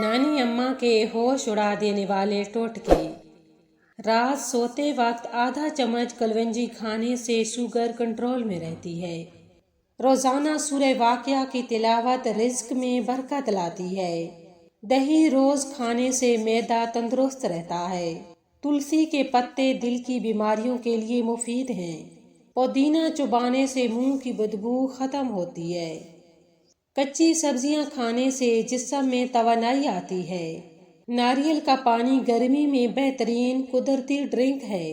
نانی اماں کے ہوش اڑا دینے والے ٹوٹکے۔ رات سوتے وقت آدھا چمچ کلونجی کھانے سے شوگر کنٹرول میں رہتی ہے۔ روزانہ سورہ واقعہ کی تلاوت رزق میں برکت لاتی ہے۔ دہی روز کھانے سے معدہ تندرست رہتا ہے۔ تلسی کے پتے دل کی بیماریوں کے لیے مفید ہیں۔ پودینہ چبانے سے منہ کی بدبو ختم ہوتی ہے۔ کچی سبزیاں کھانے سے جسم میں توانائی آتی ہے۔ ناریل کا پانی گرمی میں بہترین قدرتی ڈرنک ہے۔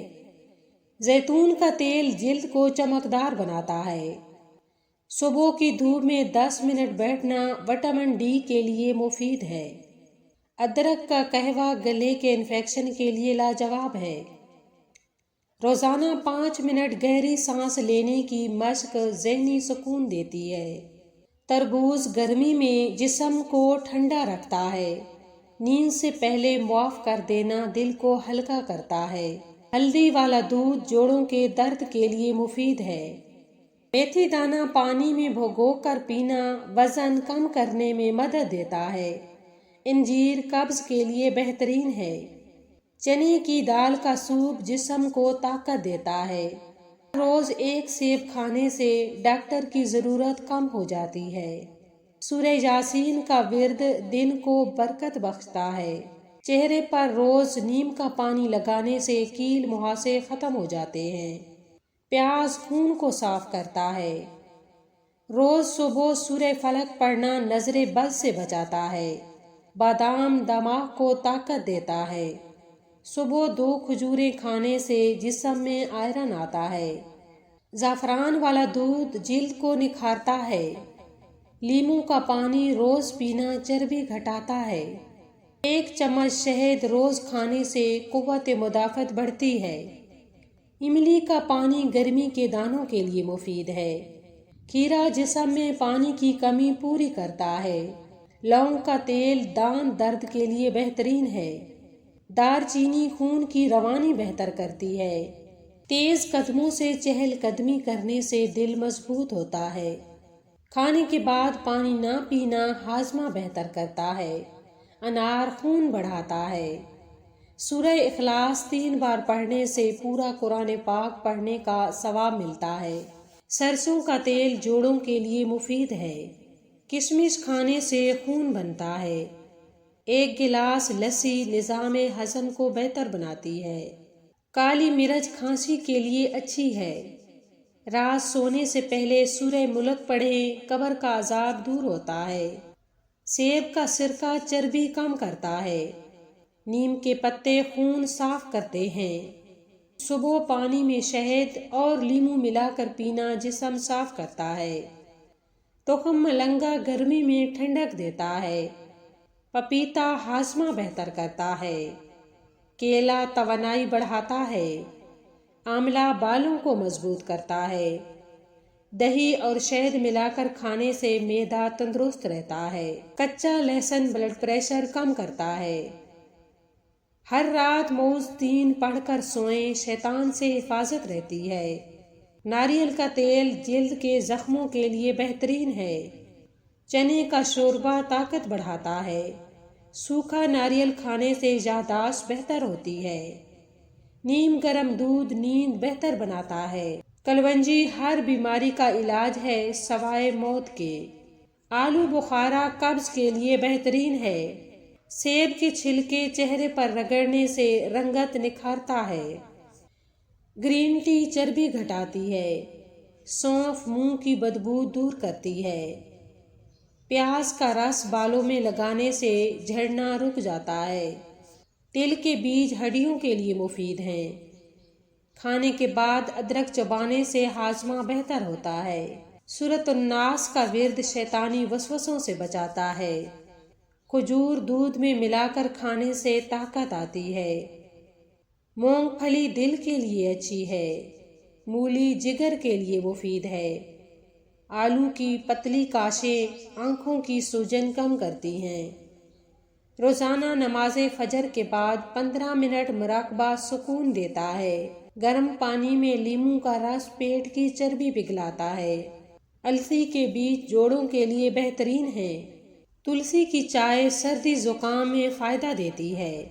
زیتون کا تیل جلد کو چمکدار بناتا ہے۔ صبح کی دھوپ میں 10 منٹ بیٹھنا وٹامن ڈی کے لیے مفید ہے۔ ادرک کا قہوہ گلے کے انفیکشن کے لیے لاجواب ہے۔ روزانہ 5 منٹ گہری سانس لینے کی مشق ذہنی سکون دیتی ہے۔ تربوز گرمی میں جسم کو ٹھنڈا رکھتا ہے۔ نیند سے پہلے معاف کر دینا دل کو ہلکا کرتا ہے۔ ہلدی والا دودھ جوڑوں کے درد کے لیے مفید ہے۔ میتھی دانہ پانی میں بھگو کر پینا وزن کم کرنے میں مدد دیتا ہے۔ انجیر قبض کے لیے بہترین ہے۔ چنے کی دال کا سوپ جسم کو طاقت دیتا ہے۔ روز ایک سیب کھانے سے ڈاکٹر کی ضرورت کم ہو جاتی ہے۔ سورہ یاسین کا ورد دن کو برکت بخشتا ہے۔ چہرے پر روز نیم کا پانی لگانے سے کیل مہاسے ختم ہو جاتے ہیں۔ پیاز خون کو صاف کرتا ہے۔ روز صبح سورہ فلق پڑھنا نظر بد سے بچاتا ہے۔ بادام دماغ کو طاقت دیتا ہے۔ صبح 2 کھجوریں کھانے سے جسم میں آئرن آتا ہے۔ زعفران والا دودھ جلد کو نکھارتا ہے۔ لیموں کا پانی روز پینا چربی گھٹاتا ہے۔ 1 چمچ شہد روز کھانے سے قوت مدافعت بڑھتی ہے۔ املی کا پانی گرمی کے دانوں کے لیے مفید ہے۔ کھیرا جسم میں پانی کی کمی پوری کرتا ہے۔ لونگ کا تیل دانت درد کے لیے بہترین ہے۔ دار چینی خون کی روانی بہتر کرتی ہے۔ تیز قدموں سے چہل قدمی کرنے سے دل مضبوط ہوتا ہے۔ کھانے کے بعد پانی نہ پینا ہاضمہ بہتر کرتا ہے۔ انار خون بڑھاتا ہے۔ سورہ اخلاص 3 بار پڑھنے سے پورا قرآن پاک پڑھنے کا ثواب ملتا ہے۔ سرسوں کا تیل جوڑوں کے لیے مفید ہے۔ کشمش کھانے سے خون بنتا ہے۔ 1 گلاس لسی نظام ہضم کو بہتر بناتی ہے۔ کالی مرچ کھانسی کے لیے اچھی ہے۔ رات سونے سے پہلے سورہ ملک پڑھیں، قبر کا عذاب دور ہوتا ہے۔ سیب کا سرکہ چربی کم کرتا ہے۔ نیم کے پتے خون صاف کرتے ہیں۔ صبح پانی میں شہد اور لیموں ملا کر پینا جسم صاف کرتا ہے۔ تخم ملنگا گرمی میں ٹھنڈک دیتا ہے۔ پپیتا ہاضمہ بہتر کرتا ہے۔ کیلا توانائی بڑھاتا ہے۔ آملہ بالوں کو مضبوط کرتا ہے۔ دہی اور شہد ملا کر کھانے سے معدہ تندرست رہتا ہے۔ کچا لہسن بلڈ پریشر کم کرتا ہے۔ ہر رات معوذ 3 پڑھ کر سوئیں، شیطان سے حفاظت رہتی ہے۔ ناریل کا تیل جلد کے زخموں کے لیے بہترین ہے۔ چنے کا شوربہ طاقت بڑھاتا ہے۔ سوکھا ناریل کھانے سے یادداشت بہتر ہوتی ہے۔ نیم گرم دودھ نیند بہتر بناتا ہے۔ کلونجی ہر بیماری کا علاج ہے سوائے موت کے۔ آلو بخارا قبض کے لیے بہترین ہے۔ سیب کے چھلکے چہرے پر رگڑنے سے رنگت نکھارتا ہے۔ گرین ٹی چربی گھٹاتی ہے۔ سونف منہ کی بدبو دور کرتی ہے۔ پیاز کا رس بالوں میں لگانے سے جھڑنا رک جاتا ہے۔ تل کے بیج ہڈیوں کے لیے مفید ہیں۔ کھانے کے بعد ادرک چبانے سے ہاضمہ بہتر ہوتا ہے۔ سورۃ الناس کا ورد شیطانی وسوسوں سے بچاتا ہے۔ کھجور دودھ میں ملا کر کھانے سے طاقت آتی ہے۔ مونگ پھلی دل کے لیے اچھی ہے۔ مولی جگر کے لیے مفید ہے۔ آلو کی پتلی قاشیں آنکھوں کی سوجن کم کرتی ہیں۔ روزانہ نماز فجر کے بعد 15 منٹ مراقبہ سکون دیتا ہے۔ گرم پانی میں لیموں کا رس پیٹ کی چربی پگھلاتا ہے۔ السی کے بیج جوڑوں کے لیے بہترین ہیں۔ تلسی کی چائے سردی زکام میں فائدہ دیتی ہے۔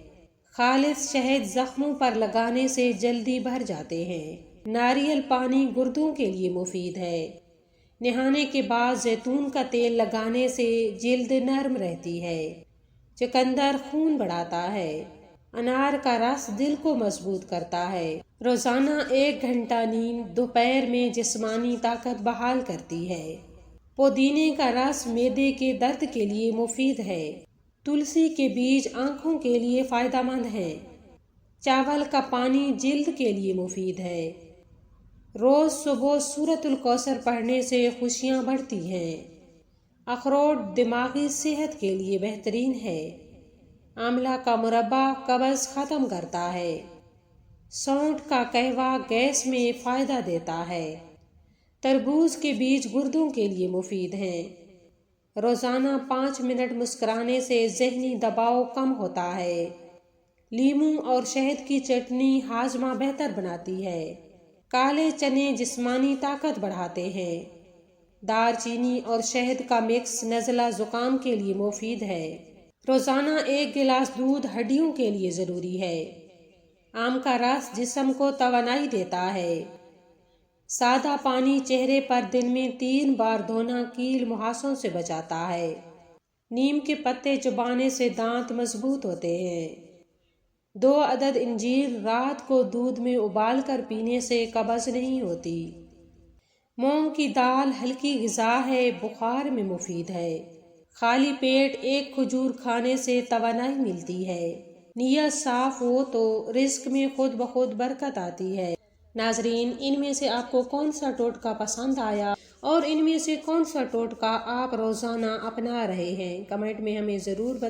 خالص شہد زخموں پر لگانے سے جلدی بھر جاتے ہیں۔ ناریل پانی گردوں کے لیے مفید ہے۔ نہانے کے بعد زیتون کا تیل لگانے سے جلد نرم رہتی ہے۔ چقندر خون بڑھاتا ہے۔ انار کا رس دل کو مضبوط کرتا ہے۔ روزانہ 1 گھنٹہ نیند دوپہر میں جسمانی طاقت بحال کرتی ہے۔ پودینے کا رس معدے کے درد کے لیے مفید ہے۔ تلسی کے بیج آنکھوں کے لیے فائدہ مند ہیں۔ چاول کا پانی جلد کے لیے مفید ہے۔ روز صبح سورۃ الکوثر پڑھنے سے خوشیاں بڑھتی ہیں۔ اخروٹ دماغی صحت کے لیے بہترین ہے۔ آملہ کا مربع قبض ختم کرتا ہے۔ سونٹھ کا قہوہ گیس میں فائدہ دیتا ہے۔ تربوز کے بیج گردوں کے لیے مفید ہیں۔ روزانہ 5 منٹ مسکرانے سے ذہنی دباؤ کم ہوتا ہے۔ لیموں اور شہد کی چٹنی ہاضمہ بہتر بناتی ہے۔ کالے چنے جسمانی طاقت بڑھاتے ہیں۔ دار چینی اور شہد کا مکس نزلہ زکام کے لیے مفید ہے۔ روزانہ 1 گلاس دودھ ہڈیوں کے لیے ضروری ہے۔ آم کا رس جسم کو توانائی دیتا ہے۔ سادہ پانی چہرے پر دن میں 3 بار دھونا کیل مہاسوں سے بچاتا ہے۔ نیم کے پتے چبانے سے دانت مضبوط ہوتے ہیں۔ 2 عدد انجیر رات کو دودھ میں ابال کر پینے سے قبض نہیں ہوتی۔ مونگ کی دال ہلکی غذا ہے، بخار میں مفید ہے۔ خالی پیٹ 1 کھجور کھانے سے توانائی ملتی ہے۔ نیت صاف ہو تو رزق میں خود بخود برکت آتی ہے۔ ناظرین، ان میں سے آپ کو کون سا ٹوٹکا پسند آیا اور ان میں سے کون سا ٹوٹکا آپ روزانہ اپنا رہے ہیں؟ کمنٹ میں ہمیں ضرور بتائیں۔